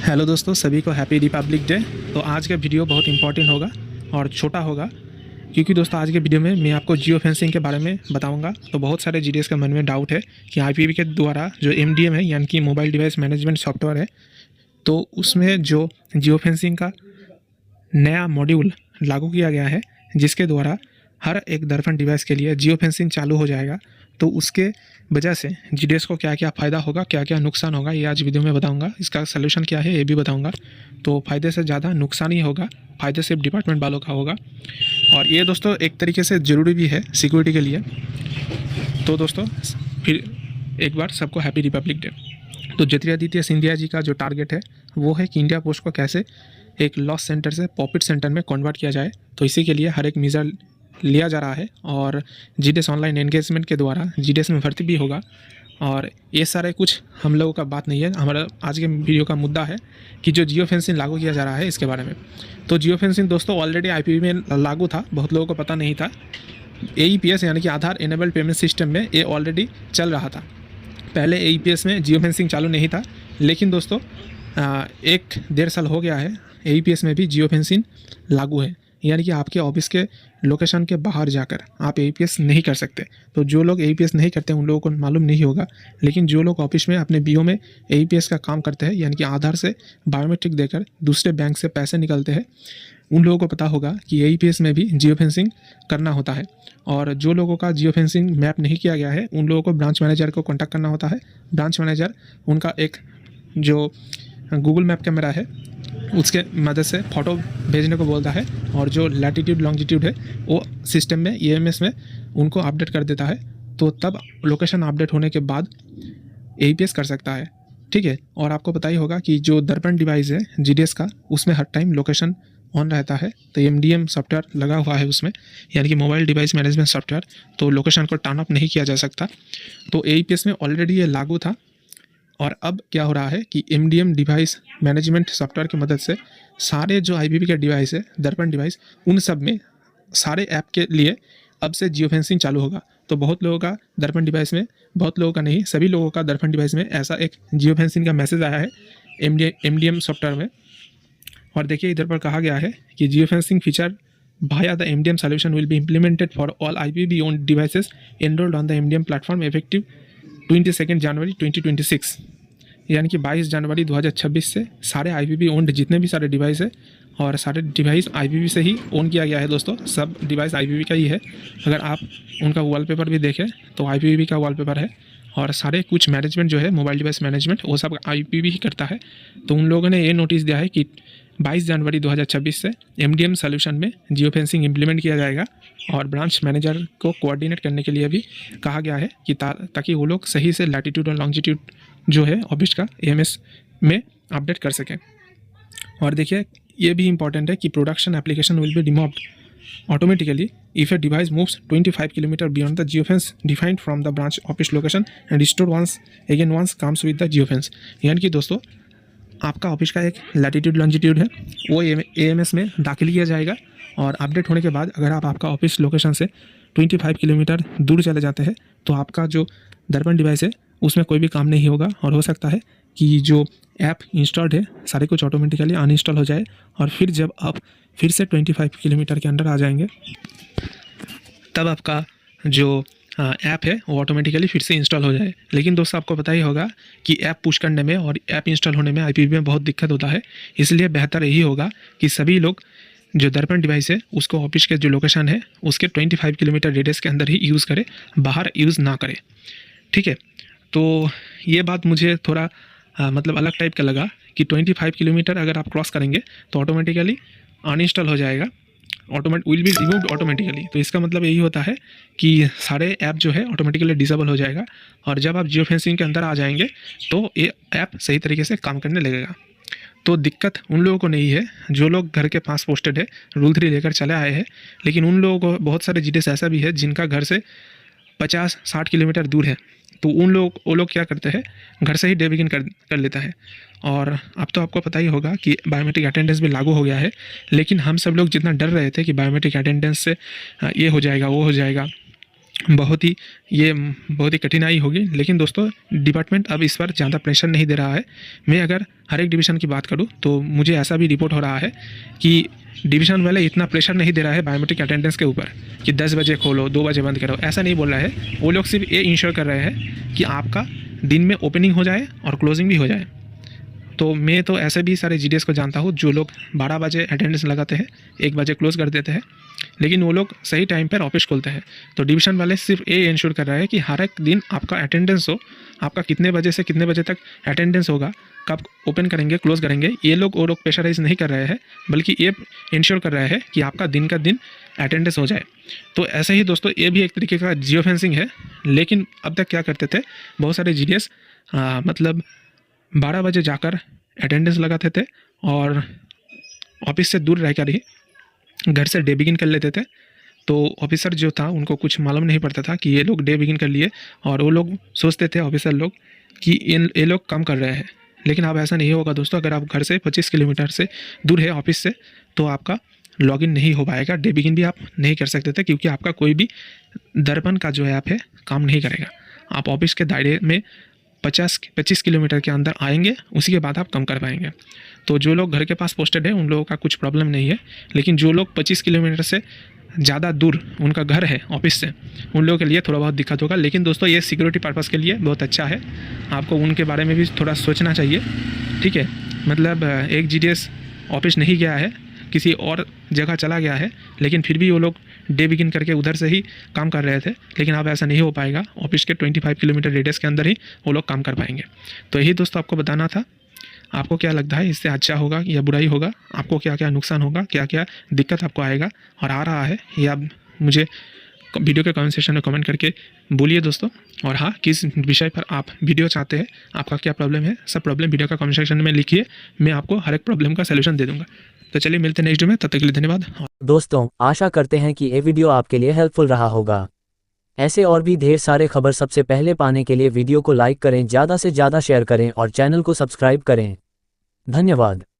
Hello दोस्तों, सभी को हैप्पी रिपब्लिक डे। तो आज का वीडियो बहुत इंपॉर्टेंट होगा और छोटा होगा, क्योंकि दोस्तों आज के वीडियो में मैं आपको जियो फेंसिंग के बारे में बताऊंगा। तो बहुत सारे जीडीएस के मन में डाउट है कि आईपीवी के द्वारा जो एमडीएम है, यानी कि मोबाइल डिवाइस मैनेजमेंट सॉफ्टवेयर है, तो उसमें जो जियो फेंसिंग का नया मॉड्यूल लागू किया गया है, जिसके द्वारा हर एक दर्पण डिवाइस के लिए जियो फेंसिंग चालू हो जाएगा। तो उसके वजह से जीडीएस को क्या क्या फ़ायदा होगा, क्या क्या नुकसान होगा, ये आज वीडियो में बताऊंगा। इसका सलूशन क्या है ये भी बताऊंगा। तो फ़ायदे से ज़्यादा नुकसान ही होगा, फ़ायदे सिर्फ डिपार्टमेंट वालों का होगा। और ये दोस्तों एक तरीके से ज़रूरी भी है सिक्योरिटी के लिए। तो दोस्तों फिर एक बार सबको हैप्पी रिपब्लिक डे। तो ज्योतिरादित्य सिंधिया जी का जो टारगेट है वो है कि इंडिया पोस्ट को कैसे एक लॉस सेंटर से प्रॉफिट सेंटर में कन्वर्ट किया जाए। तो इसी के लिए हर एक मेजर लिया जा रहा है और जीडीएस ऑनलाइन एंगेजमेंट के द्वारा जीडीएस में भर्ती भी होगा। और ये सारे कुछ हम लोगों का बात नहीं है, हमारा आज के वीडियो का मुद्दा है कि जो जियो फेंसिंग लागू किया जा रहा है इसके बारे में। तो जियो फेंसिंग दोस्तों ऑलरेडी आईपीवी में लागू था, बहुत लोगों को पता नहीं था। एईपीएस यानी कि आधार इनेबल्ड पेमेंट सिस्टम में ये ऑलरेडी चल रहा था। पहले एईपीएस में जियो फेंसिंग चालू नहीं था, लेकिन दोस्तों 1-1.5 साल हो गया है, एईपीएस में भी जियो फेंसिंग लागू है। यानी कि आपके ऑफिस के लोकेशन के बाहर जाकर आप एईपीएस नहीं कर सकते। तो जो लोग एईपीएस नहीं करते उन लोगों को मालूम नहीं होगा, लेकिन जो लोग ऑफिस में अपने बीओ में एईपीएस का काम करते हैं, यानी कि आधार से बायोमेट्रिक देकर दूसरे बैंक से पैसे निकलते हैं, उन लोगों को पता होगा कि एईपीएस में भी जियो फेंसिंग करना होता है। और जो लोगों का जियो फेंसिंग मैप नहीं किया गया है उन लोगों को ब्रांच मैनेजर को कॉन्टैक्ट करना होता है। ब्रांच मैनेजर उनका एक जो गूगल मैप कैमरा है उसके मदद से फ़ोटो भेजने को बोलता है, और जो लैटिट्यूड लॉन्जिट्यूड है वो सिस्टम में ईएमएस में उनको अपडेट कर देता है। तो तब लोकेशन अपडेट होने के बाद एईपीएस कर सकता है, ठीक है। और आपको पता ही होगा कि जो दर्पण डिवाइस है जीडीएस का, उसमें हर टाइम लोकेशन ऑन रहता है। तो एमडीएम सॉफ्टवेयर लगा हुआ है उसमें, यानी कि मोबाइल डिवाइस मैनेजमेंट सॉफ्टवेयर, तो लोकेशन को टर्न अप नहीं किया जा सकता। तो एईपीएस में ऑलरेडी ये लागू था। और अब क्या हो रहा है कि एमडीएम डिवाइस मैनेजमेंट सॉफ्टवेयर की मदद से सारे जो आईपीवी के डिवाइस है, दर्पण डिवाइस, उन सब में सारे ऐप के लिए अब से जियो फेंसिंग चालू होगा। तो बहुत लोगों का दर्पण डिवाइस में, बहुत लोगों का नहीं, सभी लोगों का दर्पण डिवाइस में ऐसा एक जियो फेंसिंग का मैसेज आया है एमडीएम सॉफ्टवेयर में। और देखिए इधर पर कहा गया है कि geo fencing feature via the MDM solution will be implemented for all IPV owned devices enrolled on the MDM platform effective 22 जनवरी 2026। यानी कि 22 जनवरी 2026 से सारे आईपीवी ओन्ड जितने भी सारे डिवाइस है, और सारे डिवाइस आईपीवी से ही ओन किया गया है दोस्तों, सब डिवाइस आईपीवी का ही है। अगर आप उनका वॉलपेपर भी देखें तो आईपीवी का वॉलपेपर है, और सारे कुछ मैनेजमेंट जो है मोबाइल डिवाइस मैनेजमेंट वो सब आईपीवी ही करता है। तो उन लोगों ने ये नोटिस दिया है कि 22 जनवरी 2026 से एमडीएम सोल्यूशन में जियो फेंसिंग इम्प्लीमेंट किया जाएगा। और ब्रांच मैनेजर को कोऑर्डिनेट करने के लिए भी कहा गया है कि ताकि वो लोग सही से लैटिट्यूड और लॉन्जिट्यूड जो है ऑफिस का एएमएस में अपडेट कर सकें। और देखिए ये भी इंपॉर्टेंट है कि production application will be removed automatically if a device moves 25 km beyond the geofence defined from the branch office location and restored once comes with the geofence। यानी कि दोस्तों आपका ऑफिस का एक लैटिट्यूड लॉन्जिट्यूड है, वो एएमएस में दाखिल किया जाएगा। और अपडेट होने के बाद अगर आप आपका ऑफिस लोकेशन से 25 किलोमीटर दूर चले जाते हैं तो आपका जो दर्पण डिवाइस है उसमें कोई भी काम नहीं होगा, और हो सकता है कि जो ऐप इंस्टॉल्ड है सारे कुछ ऑटोमेटिकली अनइंस्टॉल हो जाए, और फिर जब आप फिर से 25 किलोमीटर के अंदर आ जाएंगे तब आपका जो ऐप है वो ऑटोमेटिकली फिर से इंस्टॉल हो जाए। लेकिन दोस्तों आपको पता ही होगा कि ऐप पुश करने में और ऐप इंस्टॉल होने में आईपीवी में बहुत दिक्कत होता है। इसलिए बेहतर यही होगा कि सभी लोग जो दर्पण डिवाइस है उसको ऑफिस के जो लोकेशन है उसके 25 किलोमीटर रेडियस के अंदर ही यूज़ करें, बाहर यूज़ ना करें, ठीक है। तो ये बात मुझे थोड़ा मतलब अलग टाइप का लगा कि 25 किलोमीटर अगर आप क्रॉस करेंगे तो ऑटोमेटिकली अनइंस्टॉल हो जाएगा, विल बी रिमूव्ड ऑटोमेटिकली। तो इसका मतलब यही होता है कि सारे ऐप जो है ऑटोमेटिकली डिसेबल हो जाएगा, और जब आप जियो फेंसिंग के अंदर आ जाएंगे तो ये ऐप सही तरीके से काम करने लगेगा। तो दिक्कत उन लोगों को नहीं है जो लोग घर के पास पोस्टेड है, रूल 3 लेकर चले आए हैं। लेकिन उन लोगों को बहुत सारे जीडीएस ऐसा भी है जिनका घर से 50-60 किलोमीटर दूर है। तो वो लोग क्या करते हैं, घर से ही डे बिगिन कर लेता है। और अब तो आपको पता ही होगा कि बायोमेट्रिक अटेंडेंस भी लागू हो गया है, लेकिन हम सब लोग जितना डर रहे थे कि बायोमेट्रिक अटेंडेंस से ये हो जाएगा वो हो जाएगा, बहुत ही कठिनाई होगी। लेकिन दोस्तों डिपार्टमेंट अब इस पर ज़्यादा प्रेशर नहीं दे रहा है। मैं अगर हर एक डिवीज़न की बात करूं तो मुझे ऐसा भी रिपोर्ट हो रहा है कि डिवीज़न वाले इतना प्रेशर नहीं दे रहा है बायोमेट्रिक अटेंडेंस के ऊपर कि 10 बजे खोलो 2 बजे बंद करो, ऐसा नहीं बोल रहा है। वो लोग सिर्फ ये इंश्योर कर रहे हैं कि आपका दिन में ओपनिंग हो जाए और क्लोजिंग भी हो जाए। तो मैं तो ऐसे भी सारे जीडीएस को जानता हूँ जो लोग 12 बजे अटेंडेंस लगाते हैं, 1 बजे क्लोज़ कर देते हैं, लेकिन वो लोग सही टाइम पर ऑफिस खोलते हैं। तो डिवीज़न वाले सिर्फ ये इंश्योर कर रहे हैं कि हर एक दिन आपका अटेंडेंस हो, आपका कितने बजे से कितने बजे तक अटेंडेंस होगा, कब ओपन करेंगे क्लोज़ करेंगे, ये लोग वो लोग प्रेशराइज नहीं कर रहे हैं, बल्कि ये इंश्योर कर रहे हैं कि आपका दिन का दिन अटेंडेंस हो जाए। तो ऐसे ही दोस्तों ये भी एक तरीके का जियो फेंसिंग है। लेकिन अब तक क्या करते थे, बहुत सारे जीडीएस मतलब 12 बजे जाकर अटेंडेंस लगाते थे और ऑफिस से दूर रहकर ही घर से डे बिगिन कर लेते थे। तो ऑफिसर जो था उनको कुछ मालूम नहीं पड़ता था कि ये लोग डे बिगिन कर लिए, और वो लोग सोचते थे ऑफिसर लोग कि ये लोग कम कर रहे हैं। लेकिन अब ऐसा नहीं होगा दोस्तों। अगर आप घर से 25 किलोमीटर से दूर है ऑफिस से, तो आपका लॉगिन नहीं हो पाएगा, डे बिगिन भी आप नहीं कर सकते थे, क्योंकि आपका कोई भी दर्पण का जो ऐप है काम नहीं करेगा। आप ऑफिस के दायरे में 25 किलोमीटर के अंदर आएंगे, उसी के बाद आप कम कर पाएंगे। तो जो लोग घर के पास पोस्टेड है उन लोगों का कुछ प्रॉब्लम नहीं है, लेकिन जो लोग 25 किलोमीटर से ज़्यादा दूर उनका घर है ऑफिस से, उन लोगों के लिए थोड़ा बहुत दिक्कत होगा। लेकिन दोस्तों ये सिक्योरिटी पर्पज़ के लिए बहुत अच्छा है, आपको उनके बारे में भी थोड़ा सोचना चाहिए, ठीक है। मतलब एक जीडीएस ऑफिस नहीं गया है, किसी और जगह चला गया है, लेकिन फिर भी वो लोग डे बिगिन करके उधर से ही काम कर रहे थे। लेकिन अब ऐसा नहीं हो पाएगा, ऑफिस के 25 किलोमीटर रेडियस के अंदर ही वो लोग काम कर पाएंगे। तो यही दोस्तों आपको बताना था। आपको क्या लगता है, इससे अच्छा होगा या बुराई होगा, आपको क्या क्या नुकसान होगा, क्या क्या दिक्कत आपको आएगा और आ रहा है, ये आप मुझे वीडियो के कमेंट सेक्शन में कमेंट करके बोलिए दोस्तों। और हाँ, किस विषय पर आप वीडियो चाहते हैं, आपका क्या प्रॉब्लम है, सब प्रॉब्लम वीडियो का कमेंट सेक्शन में लिखिए, मैं आपको हर एक प्रॉब्लम का सलूशन दे दूँगा। तो चलिए मिलते हैं नेक्स्ट वीडियो में, तब तक के लिए धन्यवाद। दोस्तों आशा करते हैं कि ये वीडियो आपके लिए हेल्पफुल रहा होगा। ऐसे और भी ढेर सारे खबर सबसे पहले पाने के लिए वीडियो को लाइक करें, ज़्यादा से ज़्यादा शेयर करें और चैनल को सब्सक्राइब करें। धन्यवाद।